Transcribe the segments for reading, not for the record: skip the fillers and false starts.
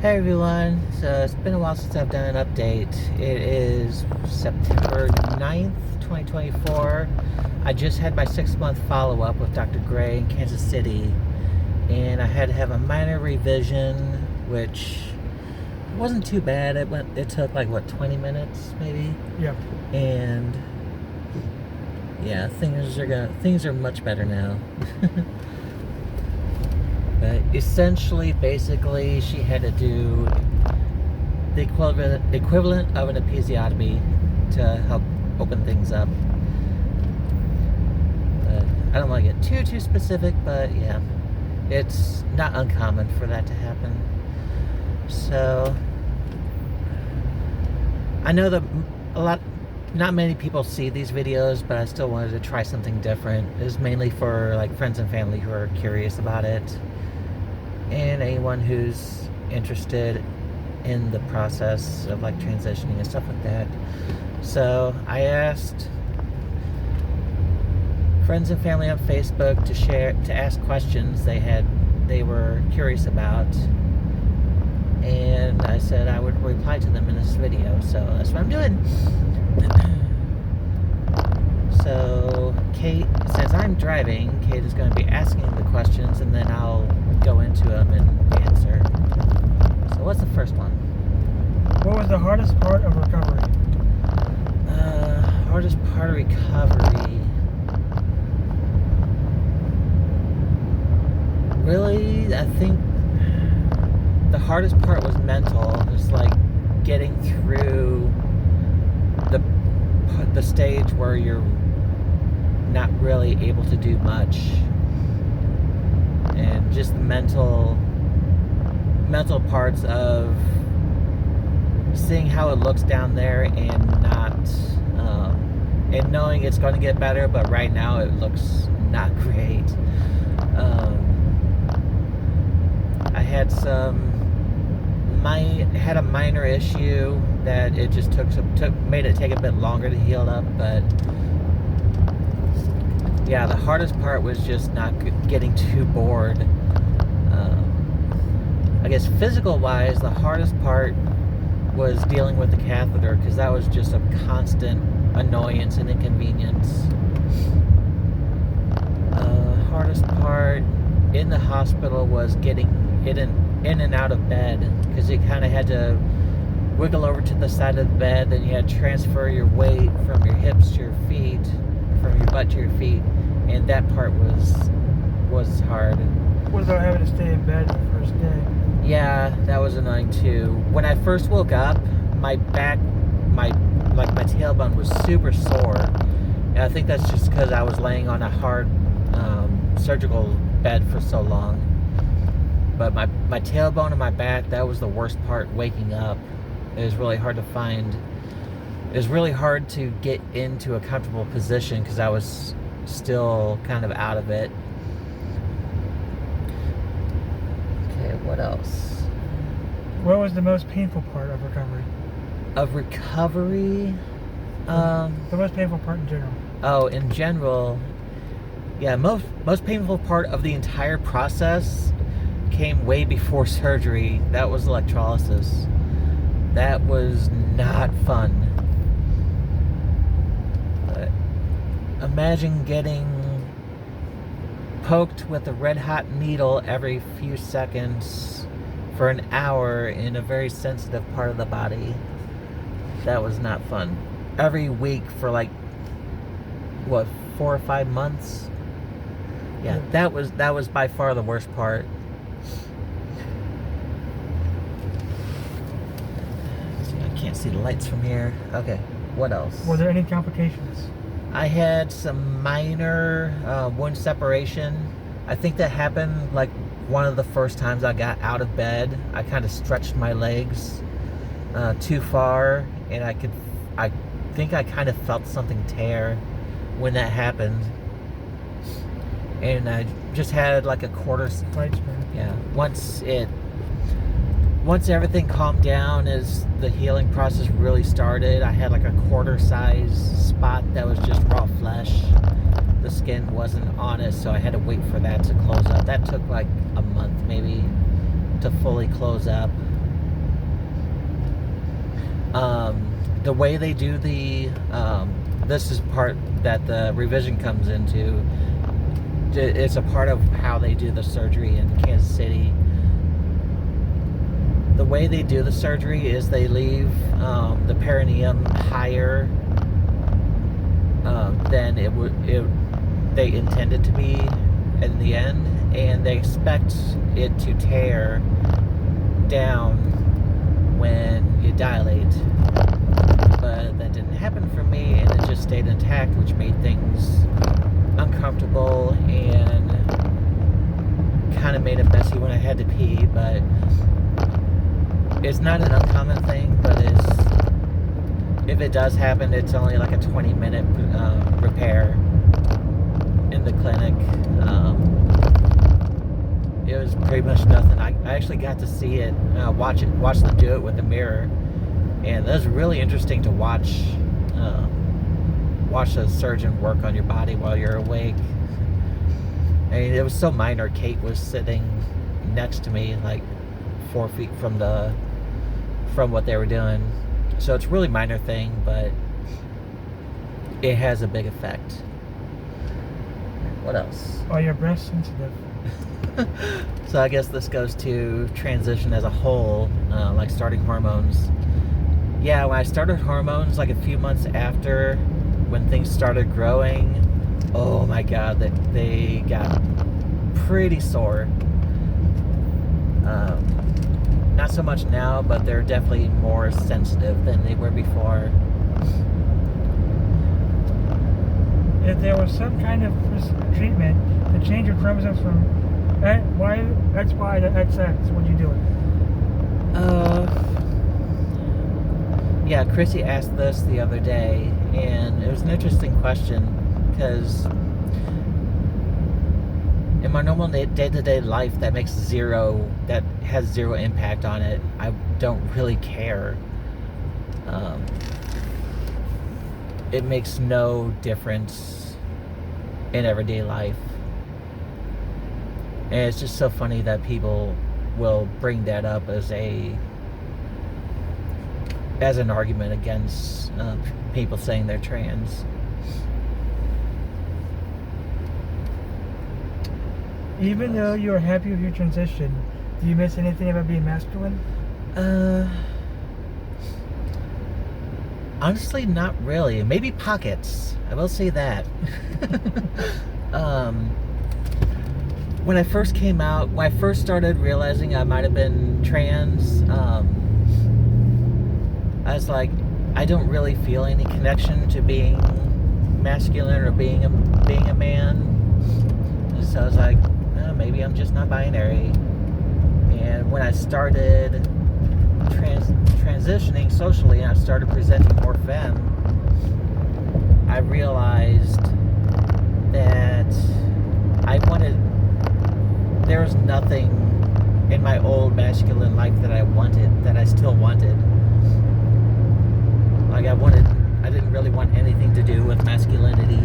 Hey everyone, so it's been a while since I've done an update. It is September 9th, 2024. I just had my 6-month follow-up with Dr. Gray in Kansas City, and I had to have a minor revision, which wasn't too bad. It took like, 20 minutes maybe? Yep. And yeah, things are much better now. But essentially, basically, she had to do the equivalent of an episiotomy to help open things up. But I don't want to get too specific, but yeah, it's not uncommon for that to happen. So I know that not many people see these videos, but I still wanted to try something different. It was mainly for like friends and family who are curious about it, and anyone who's interested in the process of like transitioning and stuff like that. So I asked friends and family on Facebook to ask questions they were curious about, and I said I would reply to them in this video, so that's what I'm doing. So Kate, since I'm driving, Kate is going to be asking the questions, and then I'll go into them and answer. So what's the first one? What was the hardest part of recovery? Hardest part of recovery. Really, I think the hardest part was mental. Just like getting through the stage where you're not really able to do much, and just the mental parts of seeing how it looks down there and not and knowing it's going to get better, but right now it looks not great. I had a minor issue that it just made it take a bit longer to heal up, but yeah, the hardest part was just not getting too bored. I guess physical wise, the hardest part was dealing with the catheter, because that was just a constant annoyance and inconvenience. Hardest part in the hospital was getting in and out of bed, because you kind of had to wiggle over to the side of the bed, then you had to transfer your weight from your hips to your feet, from your butt to your feet, and that part was hard. What about having to stay in bed the first day? Yeah, that was annoying too. When I first woke up, my back, my tailbone was super sore, and I think that's just because I was laying on a hard surgical bed for so long. But my tailbone and my back, that was the worst part. Waking up, it was really hard to find. It was really hard to get into a comfortable position because I was still kind of out of it. Okay, what else? What was the most painful part of recovery? Of recovery? The most painful part in general. Oh, in general, yeah, most painful part of the entire process came way before surgery. That was electrolysis. That was not fun. But imagine getting poked with a red hot needle every few seconds for an hour in a very sensitive part of the body. That was not fun. Every week for 4 or 5 months. Yeah, that was by far the worst part. I can't see the lights from here. Okay, what else? Were there any complications? I had some minor wound separation. I think that happened one of the first times I got out of bed. I kind of stretched my legs too far, and I think I kind of felt something tear when that happened. And I just had a quarter. Yeah. Once everything calmed down, as the healing process really started, I had a quarter size spot that was just raw flesh. The skin wasn't on it, so I had to wait for that to close up. That took a month maybe to fully close up. The way they do this is part that the revision comes into. It's a part of how they do the surgery in Kansas City. The way they do the surgery is they leave the perineum higher than they intended to be in the end, and they expect it to tear down when you dilate. But that didn't happen for me, and it just stayed intact, which made things uncomfortable and kind of made it messy when I had to pee. But it's not an uncommon thing, but if it does happen, it's only like a 20-minute repair in the clinic. It was pretty much nothing. I actually got to see it, watch them do it with a mirror, and that was really interesting to watch a surgeon work on your body while you're awake. I mean, it was so minor. Kate was sitting next to me, like 4 feet from what they were doing. So it's a really minor thing, but it has a big effect. What else? Are your breasts sensitive? So I guess this goes to transition as a whole, like starting hormones. Yeah, when I started hormones, like a few months after, when things started growing, oh my god, they got pretty sore. Not so much now, but they're definitely more sensitive than they were before. If there was some kind of treatment to change your chromosomes from XY to XX, would you do it? Yeah, Chrissy asked this the other day, and it was an interesting question, because in my normal day-to-day life that has zero impact on it. I don't really care. It makes no difference in everyday life. And it's just so funny that people will bring that up as an argument against people saying they're trans. Even though you're happy with your transition, do you miss anything about being masculine? Honestly, not really. Maybe pockets. I will say that. When I first came out, when I first started realizing I might have been trans, I was like, I don't really feel any connection to being masculine or being a man. So I was like, maybe I'm just not binary. And when I started transitioning socially and I started presenting more femme, I realized that there was nothing in my old masculine life that I still wanted. Like I didn't really want anything to do with masculinity.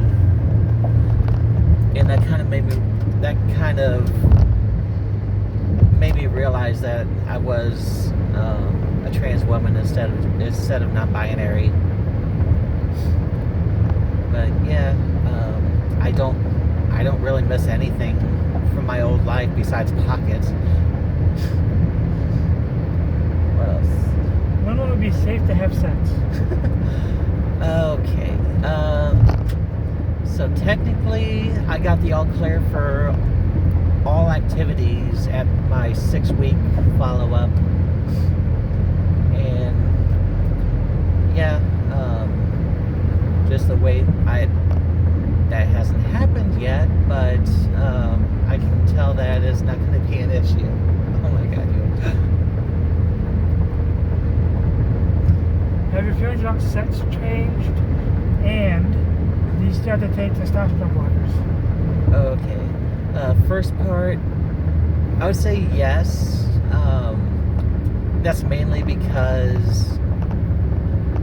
And that kind of made me realize that I was a trans woman instead of not binary. But yeah, I don't really miss anything from my old life besides pockets. What else? When will it be safe to have sex? Okay. So technically, I got the all clear for all activities at my 6-week follow-up. And yeah, just the way that hasn't happened yet, but I can tell that it's not going to be an issue. Oh my god, Have your feelings about sex changed? And do you still have to take testosterone blockers? Okay. First part, I would say yes. That's mainly because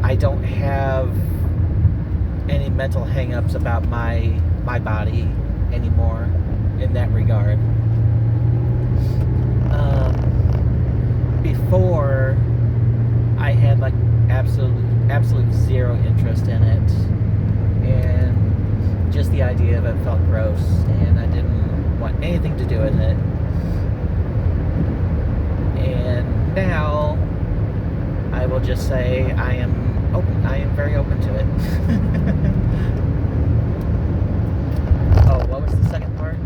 I don't have any mental hang-ups about my body anymore in that regard. Before, I had like absolute interest in it. And just the idea of it felt gross, and I didn't want anything to do with it. And now I will just say I am very open to it. Oh, what was the second part?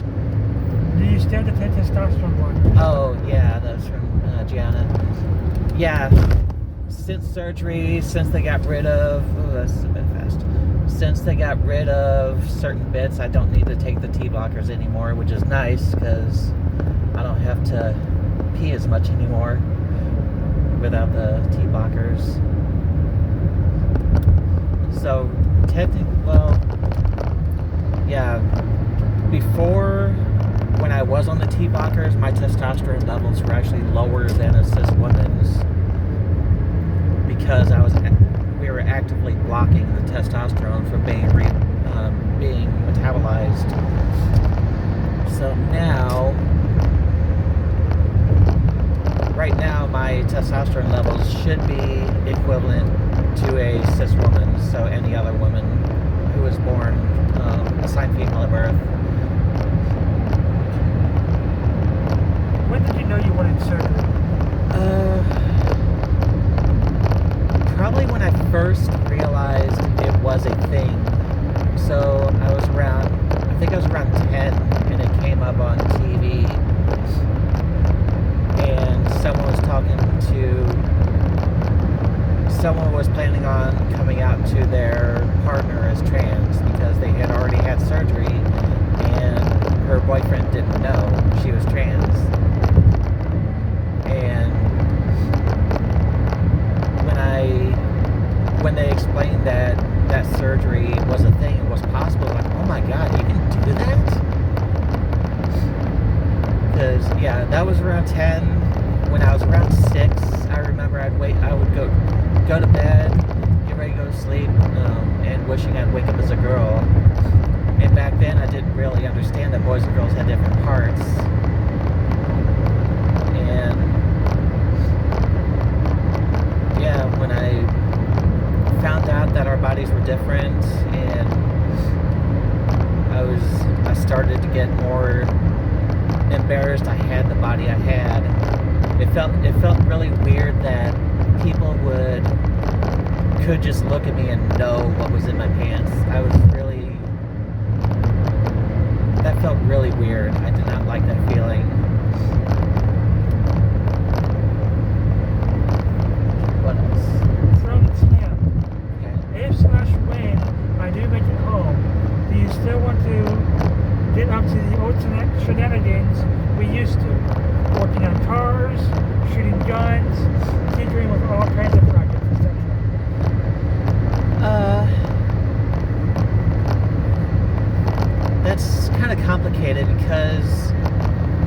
Do you still have the testosterone one? Oh, yeah, that was from Gianna. Yeah, since surgery, since they got rid of... Oh, that's a bit fast. Since they got rid of certain bits, I don't need to take the T-blockers anymore, which is nice, because I don't have to pee as much anymore without the T-blockers. So, yeah, before, when I was on the T-blockers, my testosterone levels were actually lower than a cis woman's, because we were actively blocking the testosterone from being metabolized. So now, right now, my testosterone levels should be equivalent to a cis woman, so any other woman who was born assigned female at birth. When did you know you wanted surgery? Probably when I first realized it was a thing. So I think I was around 10, and it came up on TV, and someone was planning on coming out to their partner as trans because they had already had surgery, and her boyfriend didn't know she was trans. And when they explained that surgery was a thing, it was possible, like, oh my god, you can do that? Because, yeah, that was around 10. When I was around 6, I remember I would go to bed, get ready to go to sleep, and wishing I'd wake up as a girl. And back then, I didn't really understand that boys and girls had different parts. And yeah, when I found out that our bodies were different, and I started to get more embarrassed I had the body I had. It felt really weird that people could just look at me and know what was in my pants. That felt really weird. I did not like that feeling. What else? From Tim. Okay. If/when I do make it home, do you still want to get up to the old shenanigans we used to? Working on cars, shooting guns, tinkering with all kinds of projects and stuff. That's kind of complicated because,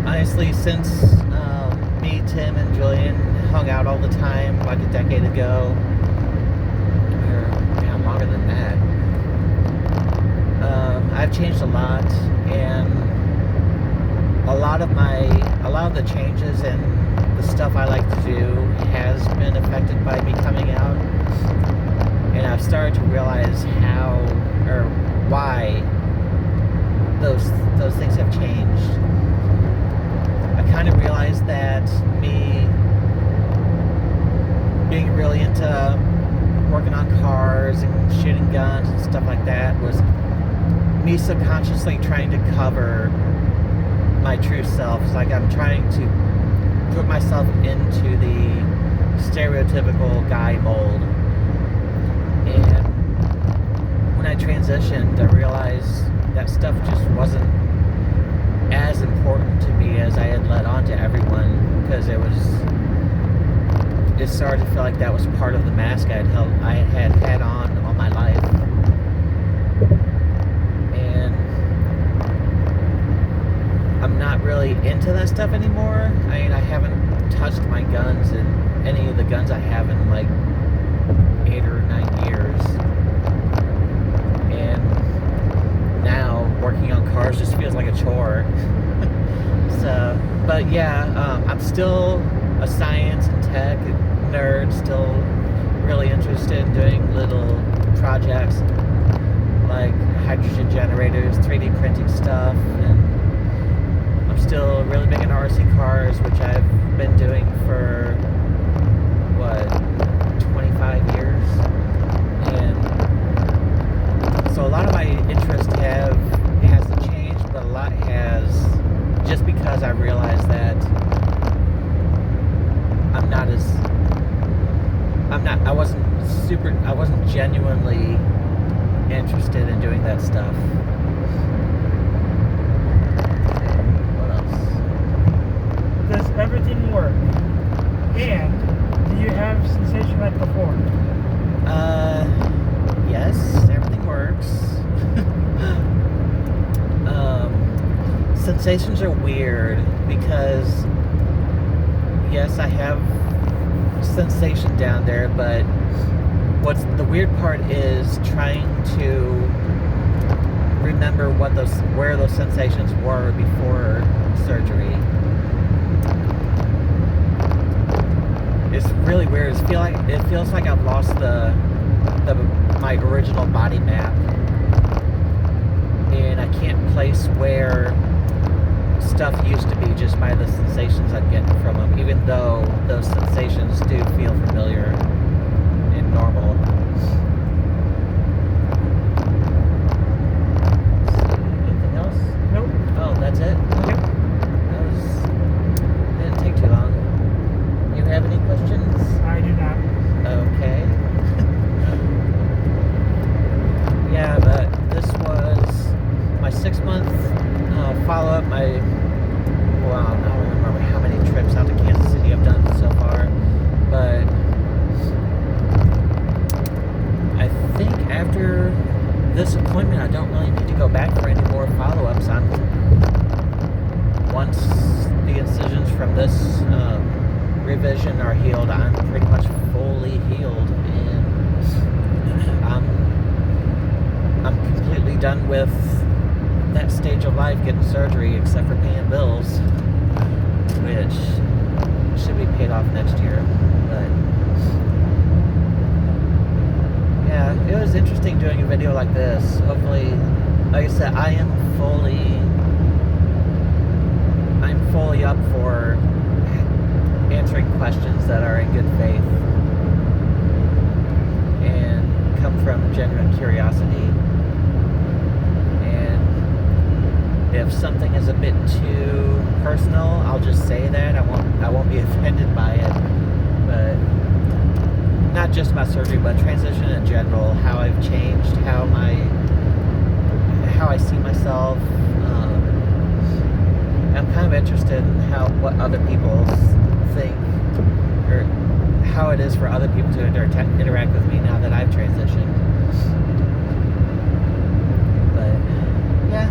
honestly, since me, Tim, and Julian hung out all the time like a decade ago, or yeah, longer than that, I've changed a lot, and a lot of the changes and the stuff I like to do has been affected by me coming out, and I've started to realize how or why those things have changed. I kind of realized that me being really into working on cars and shooting guns and stuff like that was me subconsciously trying to cover my true self. It's like I'm trying to put myself into the stereotypical guy mold. And when I transitioned, I realized that stuff just wasn't as important to me as I had let on to everyone, because it started to feel like that was part of the mask I had on all my life. And I'm not really into that stuff anymore. I mean, I haven't touched my guns, and any of the guns I have in like 8 or 9 years. And now working on cars just feels like a chore. So, but yeah, I'm still a science and tech nerd, still really interested in doing little projects like hydrogen generators, 3D printing stuff, and I'm still really big into RC cars, which I've been doing for 25 years. And so a lot of my interest hasn't changed, but a lot has, just because I realized that I wasn't genuinely interested in doing that stuff. What else? Does everything work? And do you have sensation like before? Yes, everything works. Sensations are weird because, yes, I have sensation down there, but what's the weird part is trying to remember where those sensations were before surgery. It's really weird. It feels like I've lost my original body map, and I can't place where stuff used to be just by the sensations I'm getting from them, even though those sensations do feel familiar and normal. Anything else? Nope. Oh, that's it? Yep. Didn't take too long. You have any questions? I do not. Okay. Yeah, but this was my 6-month follow-up. I don't remember how many trips out to Kansas City I've done so far, but I think after this appointment I don't really need to go back for any more follow-ups. Once the incisions from this revision are healed, I'm pretty much fully healed, and I'm completely done with that stage of life, getting surgery, except for paying bills, which should be paid off next year. But yeah, it was interesting doing a video like this. Hopefully, like I said, I'm fully up for answering questions that are in good faith and come from genuine curiosity. And if something is a bit too personal, I'll just say that. I won't be offended by it. But not just about surgery, but transition in general, how I've changed, how I see myself. I'm kind of interested in what other people think, or how it is for other people to interact with me now that I've transitioned. But yeah.